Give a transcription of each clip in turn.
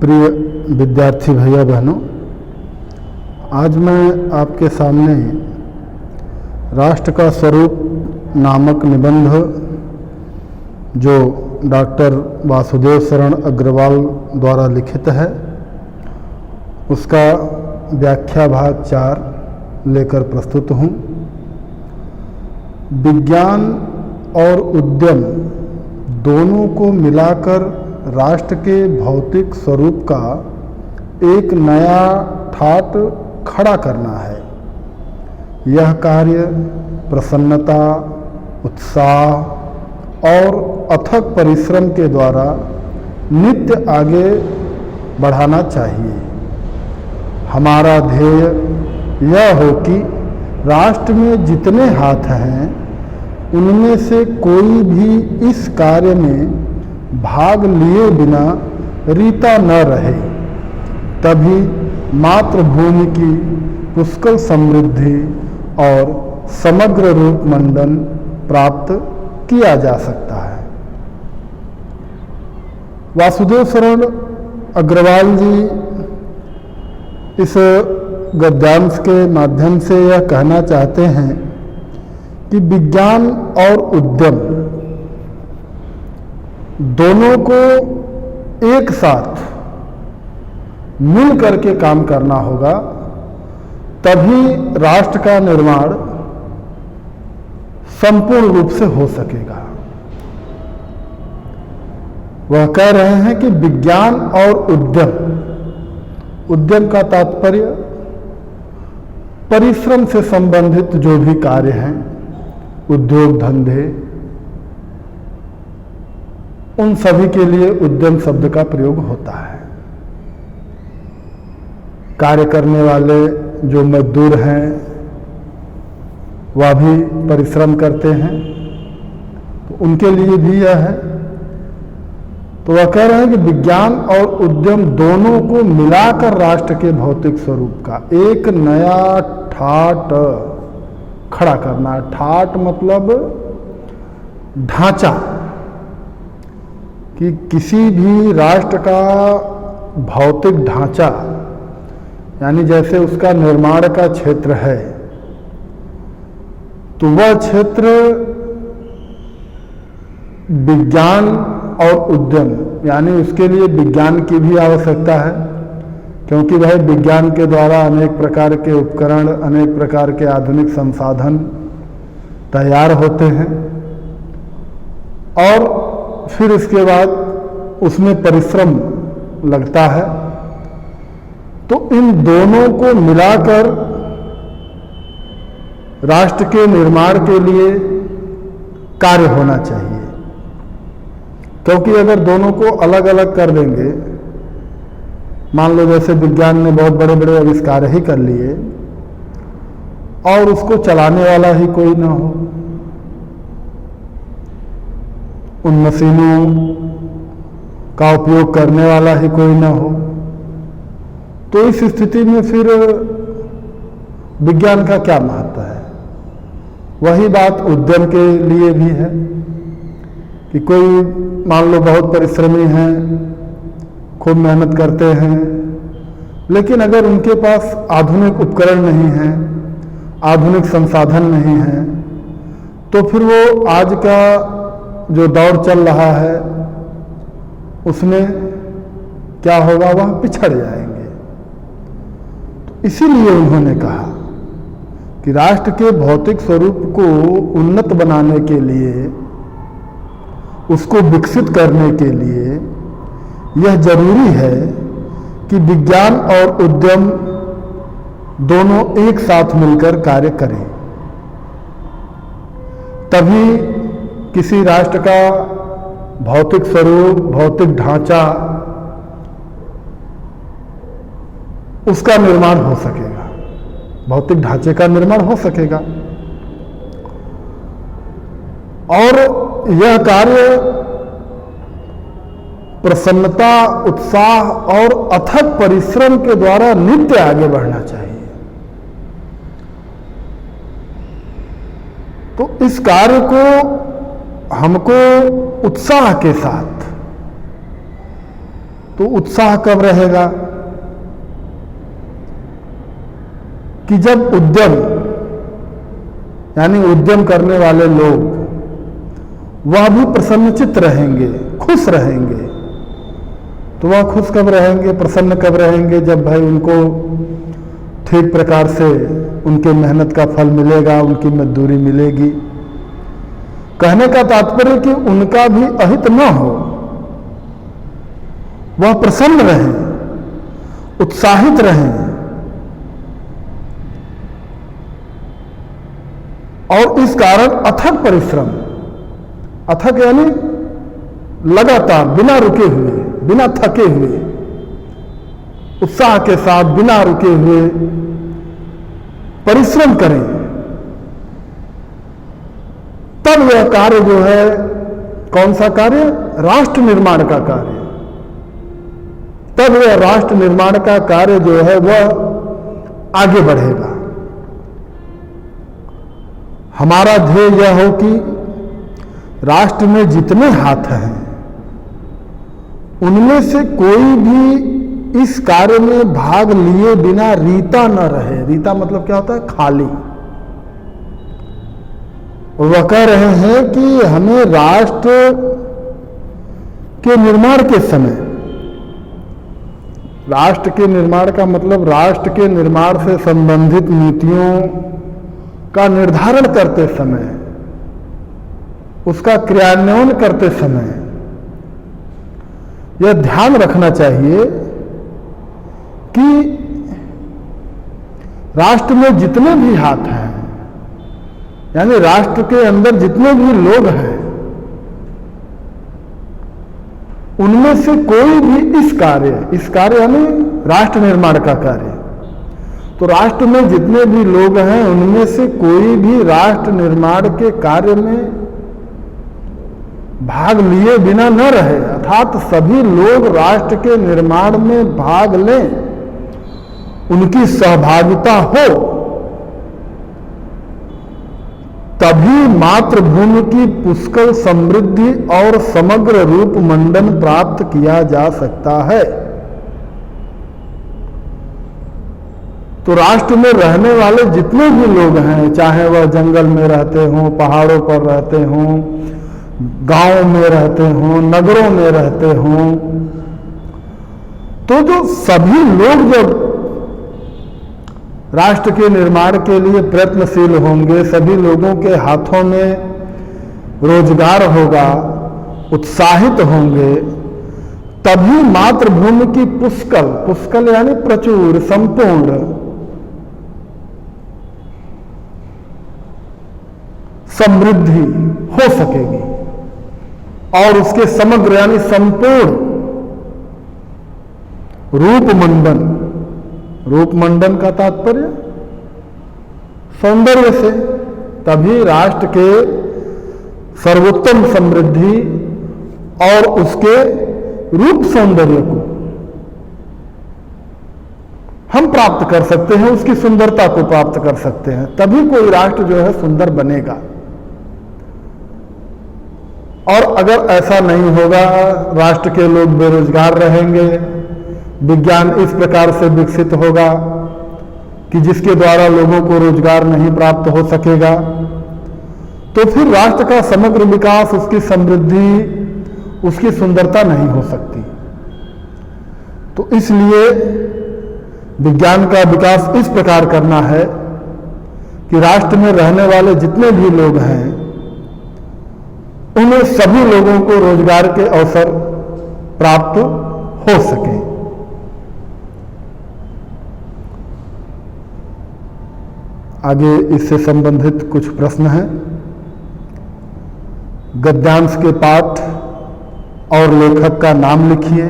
प्रिय विद्यार्थी भैया बहनों, आज मैं आपके सामने राष्ट्र का स्वरूप नामक निबंध जो डॉक्टर वासुदेव शरण अग्रवाल द्वारा लिखित है उसका व्याख्या भाग 4 लेकर प्रस्तुत हूँ। विज्ञान और उद्यम दोनों को मिलाकर राष्ट्र के भौतिक स्वरूप का एक नया ठाट खड़ा करना है। यह कार्य प्रसन्नता, उत्साह और अथक परिश्रम के द्वारा नित्य आगे बढ़ाना चाहिए। हमारा ध्येय यह हो कि राष्ट्र में जितने हाथ हैं उनमें से कोई भी इस कार्य में भाग लिए बिना रीता न रहे, तभी मातृभूमि की पुष्कल समृद्धि और समग्र रूप मंडन प्राप्त किया जा सकता है। वासुदेव शरण अग्रवाल जी इस गद्यांश के माध्यम से यह कहना चाहते हैं कि विज्ञान और उद्यम दोनों को एक साथ मिल करके काम करना होगा, तभी राष्ट्र का निर्माण संपूर्ण रूप से हो सकेगा। वह कह रहे हैं कि विज्ञान और उद्यम का तात्पर्य परिश्रम से संबंधित जो भी कार्य हैं, उद्योग धंधे, उन सभी के लिए उद्यम शब्द का प्रयोग होता है। कार्य करने वाले जो मजदूर हैं वह भी परिश्रम करते हैं, तो उनके लिए भी यह है। तो वह कह रहे हैं कि विज्ञान और उद्यम दोनों को मिलाकर राष्ट्र के भौतिक स्वरूप का एक नया ठाट खड़ा करना। ठाट मतलब ढांचा, कि किसी भी राष्ट्र का भौतिक ढांचा यानी जैसे उसका निर्माण का क्षेत्र है, तो वह क्षेत्र विज्ञान और उद्यम यानी उसके लिए विज्ञान की भी आवश्यकता है, क्योंकि वह विज्ञान के द्वारा अनेक प्रकार के उपकरण, अनेक प्रकार के आधुनिक संसाधन तैयार होते हैं और फिर इसके बाद उसमें परिश्रम लगता है। तो इन दोनों को मिलाकर राष्ट्र के निर्माण के लिए कार्य होना चाहिए, क्योंकि अगर दोनों को अलग अलग कर देंगे, मान लो जैसे विज्ञान ने बहुत बड़े बड़े आविष्कार ही कर लिए और उसको चलाने वाला ही कोई ना हो, उन मशीनों का उपयोग करने वाला ही कोई ना हो, तो इस स्थिति में फिर विज्ञान का क्या महत्व है। वही बात उद्यम के लिए भी है कि कोई मान लो बहुत परिश्रमी हैं, खूब मेहनत करते हैं, लेकिन अगर उनके पास आधुनिक उपकरण नहीं हैं, आधुनिक संसाधन नहीं हैं, तो फिर वो आज का जो दौर चल रहा है उसमें क्या होगा, वह पिछड़ जाएंगे। तो इसीलिए उन्होंने कहा कि राष्ट्र के भौतिक स्वरूप को उन्नत बनाने के लिए, उसको विकसित करने के लिए यह जरूरी है कि विज्ञान और उद्यम दोनों एक साथ मिलकर कार्य करें, तभी किसी राष्ट्र का भौतिक स्वरूप, भौतिक ढांचा, उसका निर्माण हो सकेगा, भौतिक ढांचे का निर्माण हो सकेगा। और यह कार्य प्रसन्नता, उत्साह और अथक परिश्रम के द्वारा नित्य आगे बढ़ना चाहिए। तो इस कार्य को, हमको उत्साह के साथ तो उत्साह कब रहेगा कि जब उद्यम यानी उद्यम करने वाले लोग वह भी प्रसन्नचित्त रहेंगे, खुश रहेंगे। तो वह खुश कब रहेंगे, प्रसन्न कब रहेंगे, जब भाई उनको ठीक प्रकार से उनके मेहनत का फल मिलेगा, उनकी मजदूरी मिलेगी। कहने का तात्पर्य कि उनका भी अहित न हो, वह प्रसन्न रहें, उत्साहित रहें और इस कारण अथक परिश्रम, अथक यानी लगातार बिना रुके हुए, बिना थके हुए, उत्साह के साथ बिना रुके हुए परिश्रम करें। तब यह कार्य जो है, कौन सा कार्य, राष्ट्र निर्माण का कार्य, तब यह राष्ट्र निर्माण का कार्य जो है वह आगे बढ़ेगा। हमारा ध्येय यह हो कि राष्ट्र में जितने हाथ हैं उनमें से कोई भी इस कार्य में भाग लिए बिना रीता न रहे। रीता मतलब क्या होता है, खाली। वह कह रहे हैं कि हमें राष्ट्र के निर्माण के समय, राष्ट्र के निर्माण का मतलब राष्ट्र के निर्माण से संबंधित नीतियों का निर्धारण करते समय, उसका क्रियान्वयन करते समय यह ध्यान रखना चाहिए कि राष्ट्र में जितने भी हाथ हैं, यानी राष्ट्र के अंदर जितने भी लोग हैं, उनमें से कोई भी इस कार्य यानी राष्ट्र निर्माण का कार्य, तो राष्ट्र में जितने भी लोग हैं उनमें से कोई भी राष्ट्र निर्माण के कार्य में भाग लिए बिना न रहे, अर्थात सभी लोग राष्ट्र के निर्माण में भाग लें, उनकी सहभागिता हो, तभी मातृभूमि की पुष्कल समृद्धि और समग्र रूप मंडन प्राप्त किया जा सकता है। तो राष्ट्र में रहने वाले जितने भी लोग हैं, चाहे वह जंगल में रहते हों, पहाड़ों पर रहते हों, गांव में रहते हों, नगरों में रहते हों, तो जो सभी लोग जब राष्ट्र के निर्माण के लिए प्रयत्नशील होंगे, सभी लोगों के हाथों में रोजगार होगा, उत्साहित होंगे, तभी मातृभूमि की पुष्कल यानी प्रचुर, संपूर्ण समृद्धि हो सकेगी और उसके समग्र यानी संपूर्ण रूपमंडन का तात्पर्य सौंदर्य से, तभी राष्ट्र के सर्वोत्तम समृद्धि और उसके रूप सौंदर्य को हम प्राप्त कर सकते हैं, उसकी सुंदरता को प्राप्त कर सकते हैं, तभी कोई राष्ट्र जो है सुंदर बनेगा। और अगर ऐसा नहीं होगा, राष्ट्र के लोग बेरोजगार रहेंगे, विज्ञान इस प्रकार से विकसित होगा कि जिसके द्वारा लोगों को रोजगार नहीं प्राप्त हो सकेगा, तो फिर राष्ट्र का समग्र विकास, उसकी समृद्धि, उसकी सुंदरता नहीं हो सकती। तो इसलिए विज्ञान का विकास इस प्रकार करना है कि राष्ट्र में रहने वाले जितने भी लोग हैं उन्हें सभी लोगों को रोजगार के अवसर प्राप्त हो सके। आगे इससे संबंधित कुछ प्रश्न हैं। गद्यांश के पाठ और लेखक का नाम लिखिए।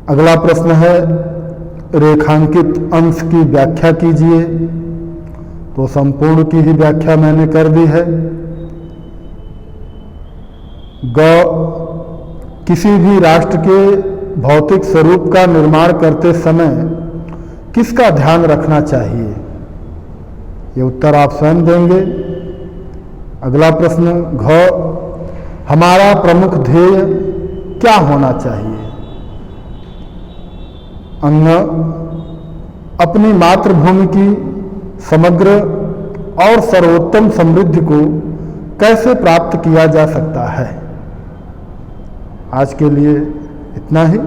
अगला प्रश्न है, रेखांकित अंश की व्याख्या कीजिए। तो संपूर्ण की ही व्याख्या मैंने कर दी है। किसी भी राष्ट्र के भौतिक स्वरूप का निर्माण करते समय किसका ध्यान रखना चाहिए? ये उत्तर आप स्वयं देंगे। अगला प्रश्न, हमारा प्रमुख ध्येय क्या होना चाहिए? अन्न अपनी मातृभूमि की समग्र और सर्वोत्तम समृद्धि को कैसे प्राप्त किया जा सकता है? आज के लिए इतना ही।